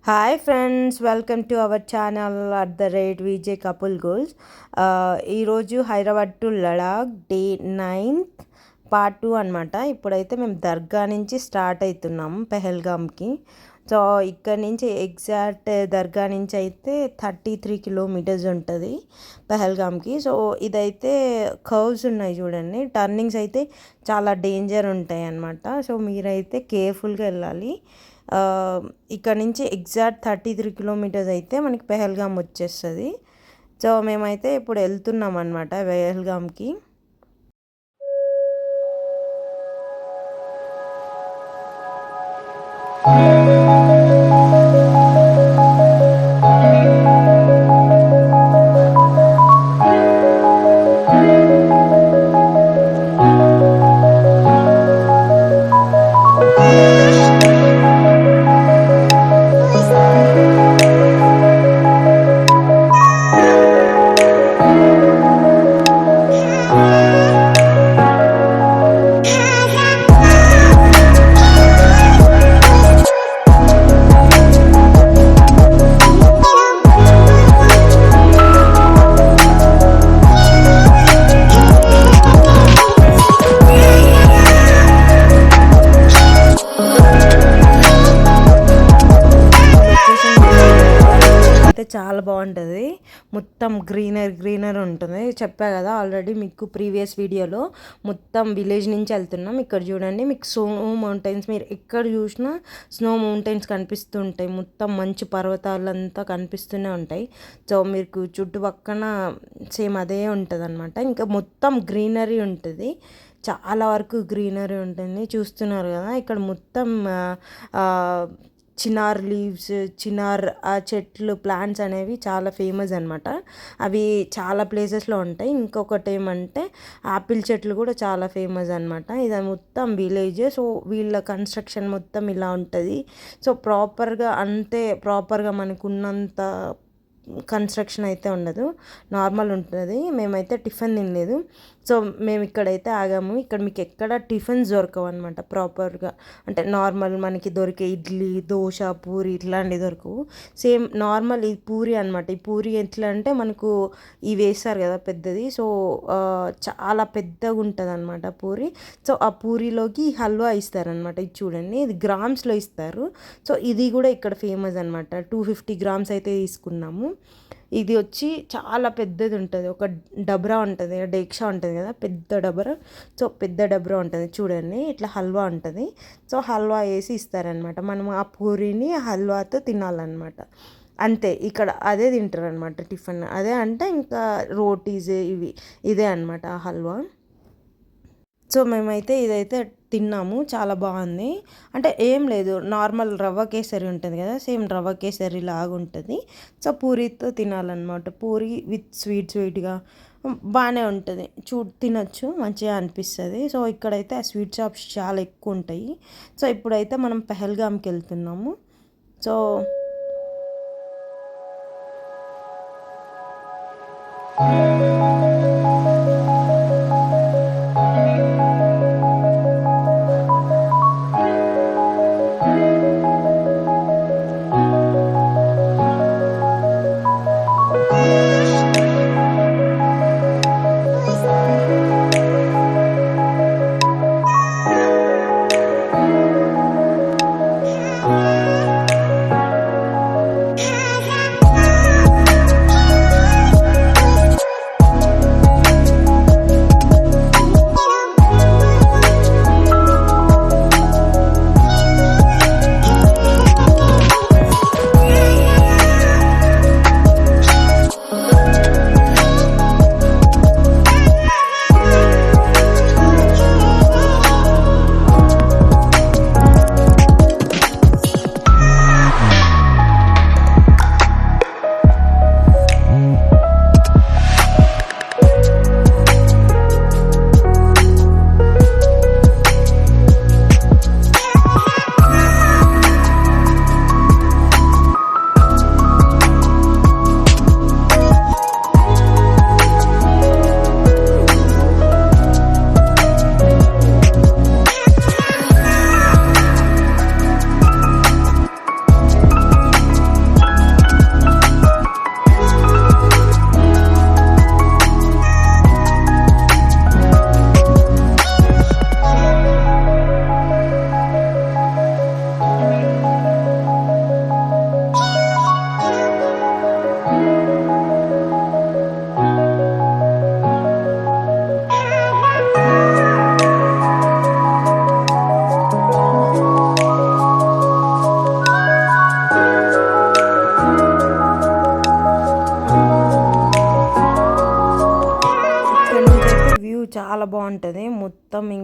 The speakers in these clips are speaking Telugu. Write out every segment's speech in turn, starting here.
Hi friends, welcome to our channel @VJ couple goals. ఈరోజు Hyderabad to Ladakh day 9th part 2 అనమాట. ఇప్పుడైతే మేము దర్గా నుంచి స్టార్ట్ అవుతున్నాము పెహల్గామ్కి. సో ఇక్కడ నుంచి ఎగ్జాక్ట్ దర్గా నుంచి అయితే 33 కిలోమీటర్స్ ఉంటుంది పెహల్గామ్కి. సో ఇదైతే కర్వ్స్ ఉన్నాయి చూడండి, టర్నింగ్స్ అయితే చాలా డేంజర్ ఉంటాయి అన్నమాట. సో మీరైతే కేర్ఫుల్గా వెళ్ళాలి. ఇక్కడ నుంచి ఎగ్జాక్ట్ 33 కిలోమీటర్స్ అయితే మనకి పెహల్గామ్ వచ్చేస్తుంది. సో మేమైతే ఇప్పుడు వెళ్తున్నాం అనమాట పెహల్గామ్కి. చాలా బాగుంటుంది, మొత్తం గ్రీనర్ ఉంటుంది. చెప్పా కదా ఆల్రెడీ మీకు ప్రీవియస్ వీడియోలో. మొత్తం విలేజ్ నుంచి వెళ్తున్నాం. ఇక్కడ చూడండి, మీకు స్నో మౌంటైన్స్, మీరు ఎక్కడ చూసినా స్నో మౌంటైన్స్ కనిపిస్తుంటాయి. మొత్తం మంచు పర్వతాలంతా కనిపిస్తూనే ఉంటాయి. సో మీకు చుట్టుపక్కన సేమ్ అదే ఉంటుంది అనమాట. ఇంకా మొత్తం గ్రీనరీ ఉంటుంది, చాలా వరకు గ్రీనరీ ఉంటుంది. చూస్తున్నారు కదా, ఇక్కడ మొత్తం చినార్ లీవ్స్, చినార్ ఆ చెట్లు, ప్లాంట్స్ అనేవి చాలా ఫేమస్ అనమాట. అవి చాలా ప్లేసెస్లో ఉంటాయి. ఇంకొకటి ఏమంటే ఆపిల్ చెట్లు కూడా చాలా ఫేమస్ అనమాట. ఇది మొత్తం విలేజ్. సో వీళ్ళ కన్స్ట్రక్షన్ మొత్తం ఇలా ఉంటుంది. సో ప్రాపర్గా మనకు ఉన్నంత కన్స్ట్రక్షన్ అయితే ఉండదు, నార్మల్ ఉంటుంది. మేమైతే టిఫిన్ తినలేదు. సో మేము ఇక్కడైతే ఆగాము. ఇక్కడ మీకు ఎక్కడ టిఫిన్స్ దొరకవు అనమాట ప్రాపర్గా. అంటే నార్మల్ మనకి దొరికే ఇడ్లీ, దోశ, పూరి ఇట్లాంటివి దొరకవు. సేమ్ నార్మల్ ఈ పూరి అనమాట. ఈ పూరి ఎట్లా అంటే మనకు ఇవి వేస్తారు కదా పెద్దది. సో చాలా పెద్దగా ఉంటుంది అనమాట పూరి. సో ఆ పూరిలోకి హల్వా ఇస్తారనమాట. ఇది చూడండి, ఇది గ్రామ్స్లో ఇస్తారు. సో ఇది కూడా ఇక్కడ ఫేమస్ అనమాట. 250 గ్రామ్స్ అయితే తీసుకున్నాము. ఇది వచ్చి చాలా పెద్దది ఉంటుంది, ఒక డబ్రా ఉంటుంది, డేక్షా ఉంటుంది కదా, పెద్ద డబ్రా. సో పెద్ద డబ్రా ఉంటుంది చూడండి, ఇట్లా హల్వా ఉంటుంది. సో హల్వా వేసి ఇస్తారనమాట. మనం ఆ పూరిని హల్వాతో తినాలన్నమాట. అంతే, ఇక్కడ అదే తింటారు అనమాట టిఫిన్. అదే అంటే ఇంకా రోటీస్ ఇదే అనమాట ఆ హల్వా. సో మేమైతే ఇదైతే తిన్నాము, చాలా బాగుంది. అంటే ఏం లేదు, నార్మల్ రవ్వ కేసరి ఉంటుంది కదా, సేమ్ రవ్వ కేసరి లాగా ఉంటుంది. సో పూరితో తినాలన్నమాట. పూరి విత్ స్వీట్గా బాగానే ఉంటుంది. తినచ్చు, మంచిగా అనిపిస్తుంది. సో ఇక్కడైతే ఆ స్వీట్ షాప్స్ చాలా ఎక్కువ ఉంటాయి. సో ఇప్పుడైతే మనం పెహల్గామ్కి వెళ్తున్నాము. సో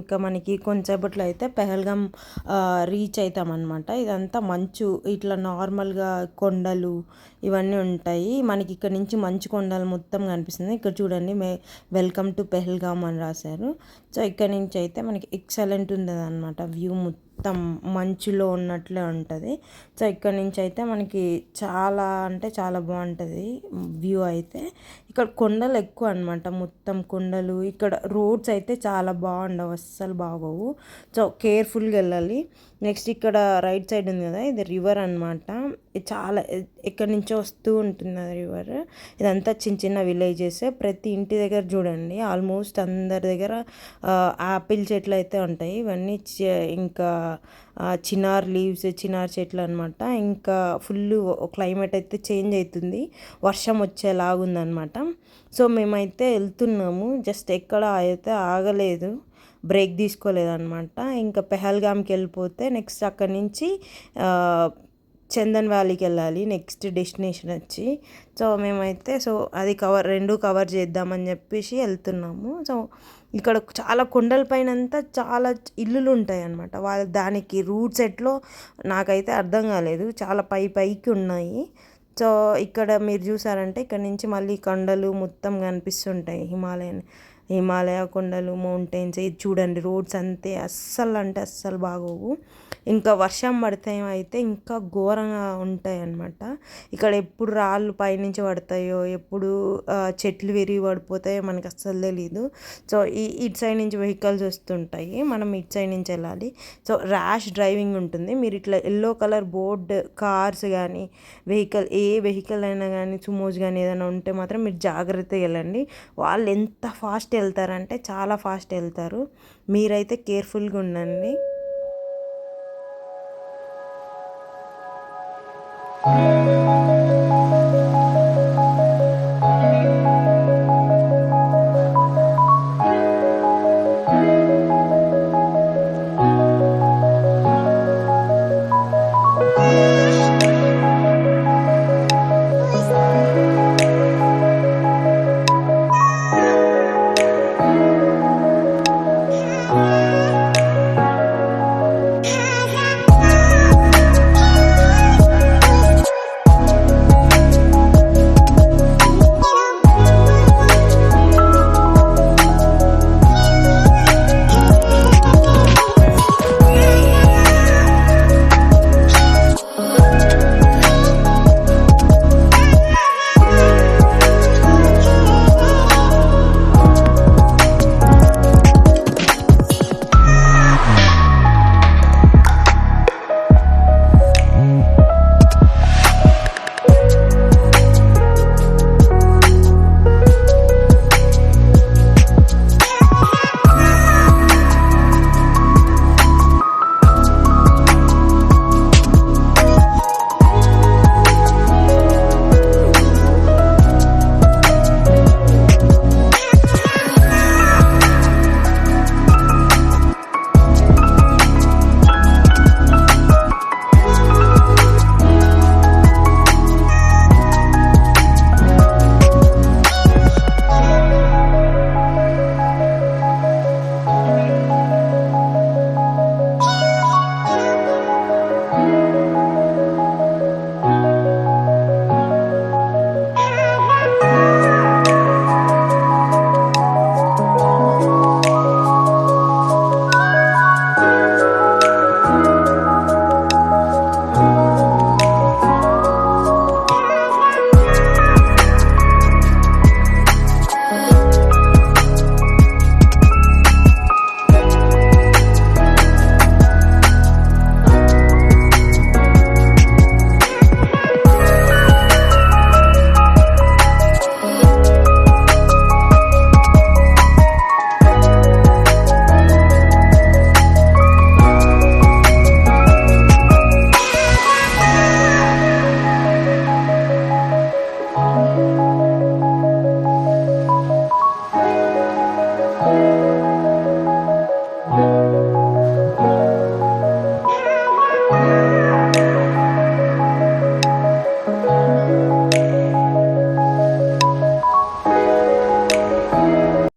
ఇంకా మనకి కొంచెంసేపట్లో అయితే పెహల్గాం రీచ్ అవుతామన్నమాట. ఇదంతా మంచు ఇట్లా నార్మల్గా కొండలు ఇవన్నీ ఉంటాయి. మనకి ఇక్కడ నుంచి మంచు కొండలు మొత్తం కనిపిస్తుంది. ఇక్కడ చూడండి వెల్కమ్ టు పెహల్గాం అని రాశారు. సో ఇక్కడ నుంచి అయితే మనకి ఎక్సలెంట్ ఉంటుంది అనమాట. వ్యూ మొత్తం మంచులో ఉన్నట్లే ఉంటుంది. సో ఇక్కడ నుంచి అయితే మనకి చాలా అంటే చాలా బాగుంటుంది వ్యూ అయితే. ఇక్కడ కొండలు ఎక్కువ అనమాట, మొత్తం కొండలు. ఇక్కడ రోడ్స్ అయితే చాలా బాగుండవు, అస్సలు బాగోవు. సో కేర్ఫుల్గా వెళ్ళాలి. నెక్స్ట్ ఇక్కడ రైట్ సైడ్ ఉంది కదా, ఇది రివర్ అనమాట. చాలా ఎక్కడి నుంచో వస్తూ ఉంటుంది అది రివర్. ఇదంతా చిన్న చిన్న విలేజెస్. ప్రతి ఇంటి దగ్గర చూడండి ఆల్మోస్ట్ అందరి దగ్గర ఆపిల్ చెట్లు అయితే ఉంటాయి. ఇవన్నీ ఇంకా చినార్ లీవ్స్, చినార్ చెట్లు అనమాట. ఇంకా ఫుల్ క్లైమేట్ అయితే చేంజ్ అవుతుంది, వర్షం వచ్చేలాగుందనమాట. సో మేమైతే వెళ్తున్నాము, జస్ట్ ఎక్కడ అయితే ఆగలేదు, బ్రేక్ తీసుకోలేదన్నమాట. ఇంకా పెహల్గామ్కి వెళ్ళిపోతే నెక్స్ట్ అక్కడి నుంచి చందన్ వ్యాలీకి వెళ్ళాలి నెక్స్ట్ డెస్టినేషన్ వచ్చి. సో మేమైతే అది రెండు కవర్ చేద్దామని చెప్పేసి వెళ్తున్నాము. సో ఇక్కడ చాలా కొండల పైన అంతా చాలా ఇల్లులు ఉంటాయి అన్నమాట. దానికి రూట్స్ ఎట్లో నాకైతే అర్థం కాలేదు, చాలా పైకి ఉన్నాయి. సో ఇక్కడ మీరు చూసారంటే ఇక్కడ నుంచి మళ్ళీ కొండలు మొత్తం కనిపిస్తుంటాయి, హిమాలయ కొండలు, మౌంటైన్స్. ఇది చూడండి రోడ్స్ అంతే అంటే అస్సలు బాగోవు. ఇంకా వర్షం పడితే అయితే ఇంకా ఘోరంగా ఉంటాయి అన్నమాట. ఇక్కడ ఎప్పుడు రాళ్ళు పైనుంచి పడతాయో, ఎప్పుడు చెట్లు విరిగి పడిపోతాయో మనకు అస్సలు తెలీదు. సో ఇటు సైడ్ నుంచి వెహికల్స్ వస్తుంటాయి, మనం ఇటు సైడ్ నుంచి వెళ్ళాలి. సో ర్యాష్ డ్రైవింగ్ ఉంటుంది. మీరు ఇట్లా ఎల్లో కలర్ బోర్డు కార్స్ కానీ ఏ వెహికల్ అయినా కానీ సుమోస్ కానీ ఏదైనా ఉంటే మాత్రం మీరు జాగ్రత్తగా వెళ్ళండి. వాళ్ళు ఎంత ఫాస్ట్ వెళ్తారంటే చాలా ఫాస్ట్ వెళ్తారు, మీరైతే కేర్ఫుల్గా ఉండండి.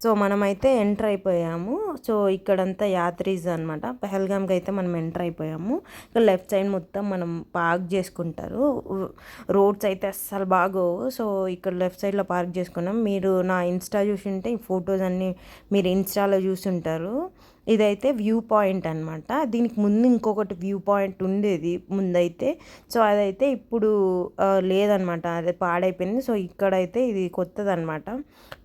సో మనమైతే ఎంటర్ అయిపోయాము. సో ఇక్కడంతా యాత్రీస్ అనమాట. పహల్గామ్కి అయితే మనం ఎంటర్ అయిపోయాము. ఇక్కడ లెఫ్ట్ సైడ్ మొత్తం మనం పార్క్ చేసుకుంటారు. రోడ్స్ అయితే అస్సలు బాగోవు. సో ఇక్కడ లెఫ్ట్ సైడ్లో పార్క్ చేసుకున్నాం. మీరు నా ఇన్స్టా చూసింటే ఈ ఫొటోస్ అన్నీ మీరు ఇన్స్టాలో చూసుంటారు. ఇదైతే వ్యూ పాయింట్ అనమాట. దీనికి ముందు ఇంకొకటి వ్యూ పాయింట్ ఉండేది ముందైతే. సో అదైతే ఇప్పుడు లేదనమాట, అది పాడైపోయింది. సో ఇక్కడైతే ఇది కొత్తదనమాట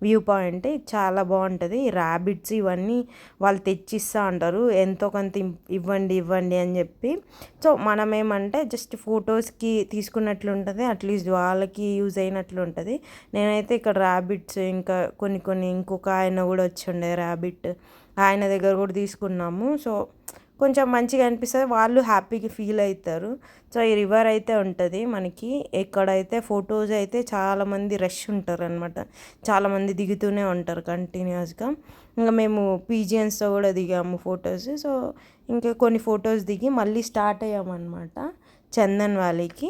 వ్యూ పాయింట్. చాలా బాగుంటుంది. ర్యాబిట్స్ ఇవన్నీ వాళ్ళు తెచ్చిస్తూ ఉంటారు, ఎంతో కొంత ఇవ్వండి ఇవ్వండి అని చెప్పి. సో మనమేమంటే జస్ట్ ఫొటోస్కి తీసుకున్నట్లు ఉంటుంది, అట్లీస్ట్ వాళ్ళకి యూజ్ అయినట్లు ఉంటుంది. నేనైతే ఇక్కడ ర్యాబిట్స్ ఇంకా కొన్ని ఇంకొక ఆయన కూడా వచ్చి ఉండే ర్యాబిట్, ఆయన దగ్గర కూడా తీసుకున్నాము. సో కొంచెం మంచిగా అనిపిస్తుంది, వాళ్ళు హ్యాపీగా ఫీల్ అవుతారు. సో ఈ రివర్ అయితే ఉంటుంది మనకి. ఎక్కడైతే ఫొటోస్ అయితే చాలామంది రష్ ఉంటారు అనమాట, చాలామంది దిగుతూనే ఉంటారు కంటిన్యూస్గా. ఇంకా మేము పీజియన్స్తో కూడా దిగాము ఫొటోస్. సో ఇంకా కొన్ని ఫొటోస్ దిగి మళ్ళీ స్టార్ట్ అయ్యామన్నమాట చందన్ వ్యాలీకి.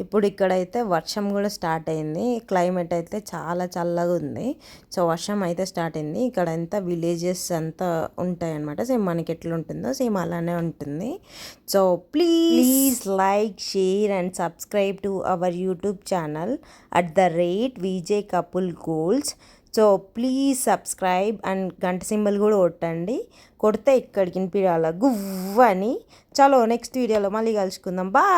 ఇప్పుడు ఇక్కడైతే వర్షం కూడా స్టార్ట్ అయింది. క్లైమేట్ అయితే చాలా చల్లగా ఉంది. సో వర్షం అయితే స్టార్ట్ అయింది. ఇక్కడ అంతా విలేజెస్ అంతా ఉంటాయి అన్నమాట. సేమ్ మనకి ఎట్లా ఉంటుందో సేమ్ అలానే ఉంటుంది. So please like, share and subscribe to our YouTube channel @VJ Couple Goals. So please subscribe and గంట సింబల్ కూడా కొట్టండి. కొడితే ఇక్కడికి వినిపించాలి గువ్వని. చలో నెక్స్ట్ వీడియోలో మళ్ళీ కలుసుకుందాం. బాయ్.